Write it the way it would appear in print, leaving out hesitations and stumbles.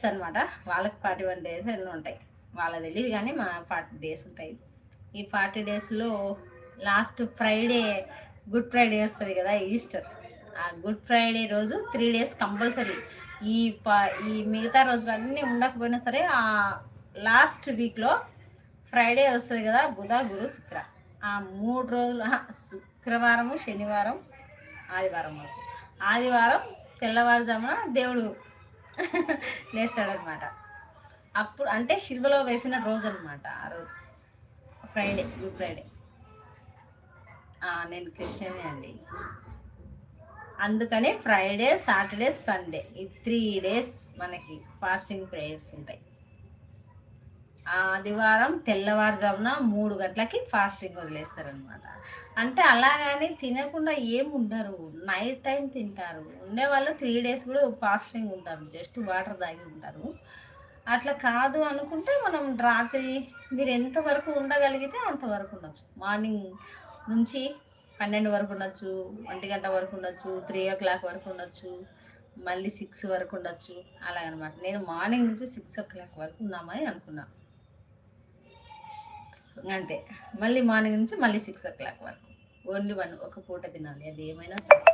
అనమాట. వాళ్ళకి 41 డేస్ ఎన్నో ఉంటాయి, వాళ్ళకి తెలియదు కానీ మా 40 డేస్ ఉంటాయి. ఈ 40 డేస్లో లాస్ట్ ఫ్రైడే గుడ్ ఫ్రైడే వస్తుంది కదా, ఈస్టర్. ఆ గుడ్ ఫ్రైడే రోజు 3 డేస్ కంపల్సరీ. ఈ ఈ మిగతా రోజులన్నీ ఉండకపోయినా సరే ఆ లాస్ట్ వీక్లో ఫ్రైడే వస్తుంది కదా, బుధ గురు శుక్ర, ఆ 3 రోజులు, శుక్రవారము శనివారం ఆదివారం వరకు, ఆదివారం తెల్లవారుజామున దేవుడు లేస్తాడనమాట. అప్పుడు అంటే శిల్వలో వేసిన రోజు అనమాట ఆ రోజు, ఫ్రైడే, గుడ్ ఫ్రైడే. నేను క్రిస్టియనే అండి, అందుకని ఫ్రైడే సాటర్డే సండే ఈ 3 డేస్ మనకి ఫాస్టింగ్ ప్రేయర్స్ ఉంటాయి. ఆదివారం తెల్లవారుజామున 3 గంటలకి ఫాస్టింగ్ వదిలేస్తారనమాట. అంటే అలాగని తినకుండా ఏముండరు, నైట్ టైం తింటారు. ఉండేవాళ్ళు 3 డేస్ కూడా ఫాస్టింగ్ ఉంటారు, జస్ట్ వాటర్ తాగి ఉంటారు. అట్లా కాదు అనుకుంటే మనం రాత్రి మీరు ఎంతవరకు ఉండగలిగితే అంతవరకు ఉండొచ్చు. మార్నింగ్ నుంచి 12 వరకు ఉండొచ్చు, 1 గంట వరకు ఉండొచ్చు, 3 ఓ క్లాక్ వరకు ఉండొచ్చు, మళ్ళీ 6 వరకు ఉండొచ్చు, అలాగనమాట. నేను మార్నింగ్ నుంచి 6 ఓ క్లాక్ వరకు ఉందామని అనుకున్నాను, అంతే. మళ్ళీ మార్నింగ్ నుంచి మళ్ళీ 6 ఓ క్లాక్ వరకు ఓన్లీ ఒక పూట తినాలి, అది ఏమైనా సరే.